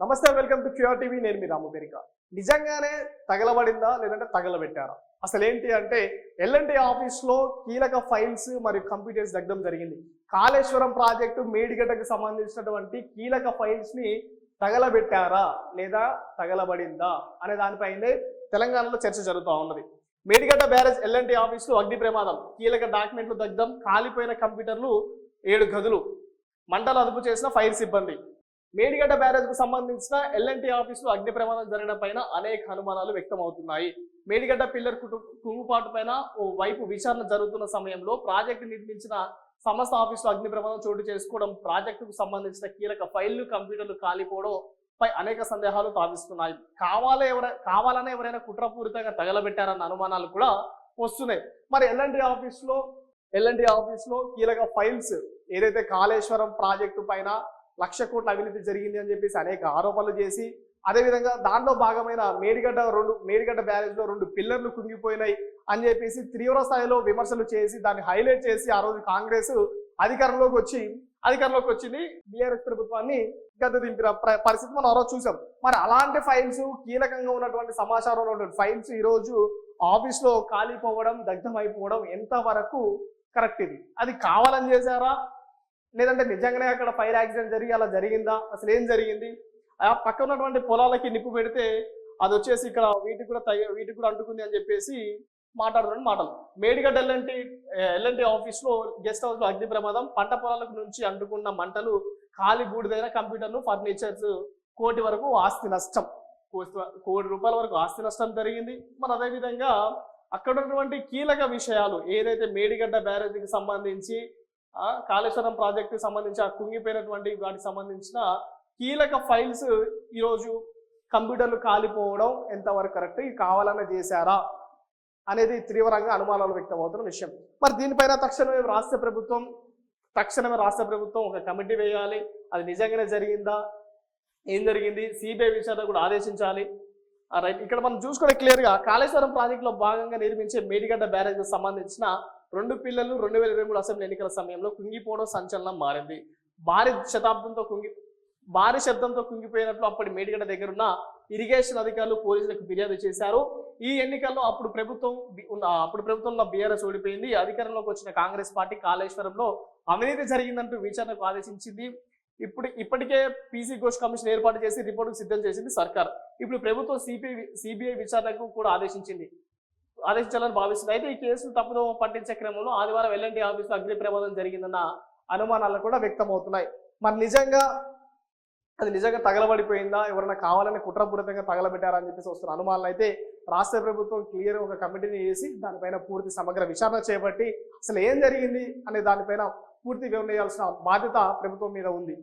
నమస్తే, welcome to QR TV. నేను మీ రాము బెరిక. నిజంగానే తగలబడిందా లేదంటే తగలబెట్టారా? అసలు ఏంటి అంటే ఎల్ఎన్టీ ఆఫీస్లో కీలక ఫైల్స్ మరియు కంప్యూటర్స్ దగ్గడం జరిగింది. కాళేశ్వరం ప్రాజెక్టు మేడిగడ్డకు సంబంధించినటువంటి కీలక ఫైల్స్ ని తగలబెట్టారా లేదా తగలబడిందా అనే దానిపైనే తెలంగాణలో చర్చ జరుగుతూ ఉన్నది. మేడిగడ్డ బ్యారేజ్ ఎల్ఎన్టీ ఆఫీస్లో అగ్ని ప్రమాదం, కీలక డాక్యుమెంట్లు దగ్ధం, కాలిపోయిన కంప్యూటర్లు, 7 గదులు, మంటలు అదుపు చేసిన ఫైర్ సిబ్బంది. మేడిగడ్డ బ్యారేజ్ కు సంబంధించిన ఎల్ఎన్టీ ఆఫీసులో అగ్ని ప్రమాదం జరగడం పైన అనేక అనుమానాలు వ్యక్తం అవుతున్నాయి. మేడిగడ్డ పిల్లర్ కుంగుపాటు పైన ఓ వైపు విచారణ జరుగుతున్న సమయంలో ప్రాజెక్టు నిర్మించిన సంస్థ ఆఫీసులో అగ్ని ప్రమాదం చోటు చేసుకోవడం, ప్రాజెక్టుకు సంబంధించిన కీలక ఫైళ్లు, కంప్యూటర్లు కాలిపోవడం పై అనేక సందేహాలు తావిస్తున్నాయి. కావాలనే ఎవరైనా కుట్రపూరితంగా తగలబెట్టారన్న అనుమానాలు కూడా వస్తున్నాయి. మరి ఎల్ఎన్టీ ఆఫీస్లో కీలక ఫైల్స్ ఏదైతే కాళేశ్వరం ప్రాజెక్టు పైన 1,00,000 కోట్ల అవినీతి జరిగింది అని చెప్పేసి అనేక ఆరోపణలు చేసి, అదేవిధంగా దాంట్లో భాగమైన మేడిగడ్డ బ్యారేజ్ లో 2 పిల్లర్లు కుంగిపోయినాయి అని చెప్పేసి తీవ్ర స్థాయిలో విమర్శలు చేసి దాన్ని హైలైట్ చేసి ఆ రోజు కాంగ్రెస్ అధికారంలోకి వచ్చింది. బీఆర్ఎస్ ప్రభుత్వాన్ని గద్దె దింపిన పరిస్థితి మనం ఆ రోజు చూసాం. మరి అలాంటి ఫైల్స్, కీలకంగా ఉన్నటువంటి సమాచారంలో ఉన్నటువంటి ఫైల్స్ ఈ రోజు ఆఫీస్ లో కాలిపోవడం, దగ్ధం అయిపోవడం ఎంతవరకు కరెక్ట్? ఇది అది కావాలని చేశారా లేదంటే నిజంగానే అక్కడ ఫైర్ యాక్సిడెంట్ జరిగి అలా జరిగిందా? అసలు ఏం జరిగింది? ఆ పక్క ఉన్నటువంటి పొలాలకి నిప్పు పెడితే అది వచ్చేసి ఇక్కడ వీటికి కూడా అంటుకుంది అని చెప్పేసి మాట్లాడుతున్న మాటలు. మేడిగడ్డ ఎల్ఎన్టీ ఆఫీస్ లో గెస్ట్ హౌస్ లో అగ్ని ప్రమాదం, పంట పొలాలకు నుంచి అంటుకున్న మంటలు, ఖాళీ బూడిదైన కంప్యూటర్లు, ఫర్నిచర్స్, కోటి వరకు ఆస్తి నష్టం, కోటి రూపాయల వరకు ఆస్తి నష్టం జరిగింది. మరి అదేవిధంగా అక్కడ ఉన్నటువంటి కీలక విషయాలు ఏదైతే మేడిగడ్డ బ్యారేజీకి సంబంధించి, కాళేశ్వరం ప్రాజెక్టుకి సంబంధించి ఆ కుంగిపోయినటువంటి వాటికి సంబంధించిన కీలక ఫైల్స్ ఈరోజు కంప్యూటర్లు కాలిపోవడం ఎంతవరకు కరెక్ట్? ఇది కావాలనే చేశారా అనేది తీవ్రంగా అనుమానాలు వ్యక్తం అవుతున్న విషయం. మరి దీనిపైన తక్షణమే రాష్ట్ర ప్రభుత్వం ఒక కమిటీ వేయాలి. అది నిజంగానే జరిగిందా, ఏం జరిగింది, సిబిఐ విచారణ కూడా ఆదేశించాలి. రైట్, ఇక్కడ మనం చూసుకునే క్లియర్గా కాళేశ్వరం ప్రాజెక్టులో భాగంగా నిర్మించే మేడిగడ్డ బ్యారేజ్కి సంబంధించిన 2 పిల్లలు 2023 అసెంబ్లీ ఎన్నికల సమయంలో కుంగిపోవడం సంచలనం మారింది. భారీ శబ్దంతో కుంగిపోయినట్లు అప్పటి మేడిగడ్డ దగ్గరున్న ఇరిగేషన్ అధికారులు పోలీసులకు ఫిర్యాదు చేశారు. ఈ ఎన్నికల్లో అప్పుడు ప్రభుత్వంలో బీఆర్ఎస్ ఓడిపోయింది. అధికారంలోకి వచ్చిన కాంగ్రెస్ పార్టీ కాళేశ్వరంలో అవినీతి జరిగిందంటూ విచారణకు ఆదేశించింది. ఇప్పటికే పీసీ ఘోష్ కమిషన్ ఏర్పాటు చేసి రిపోర్టుకు సిద్ధం చేసింది సర్కార్. ఇప్పుడు ప్రభుత్వం సిబిఐ విచారణకు కూడా ఆదేశించాలని భావిస్తుంది. అయితే ఈ కేసును తప్పుదో పట్టించే క్రమంలో ఆదివారం ఎల్ఎన్టీ ఆఫీసులో అగ్ని ప్రమాదం జరిగిందన్న అనుమానాలు కూడా వ్యక్తం అవుతున్నాయి. మరి నిజంగా తగలబడిపోయిందా, ఎవరైనా కావాలని కుట్రపూరితంగా తగలబెట్టారా అని చెప్పేసి వస్తున్న అనుమానాలు అయితే రాష్ట్ర ప్రభుత్వం క్లియర్ ఒక కమిటీని వేసి దానిపైన పూర్తి సమగ్ర విచారణ చేపట్టి అసలు ఏం జరిగింది అనే దానిపైన పూర్తి వివరణ చేయాల్సిన బాధ్యత ప్రభుత్వం మీద ఉంది.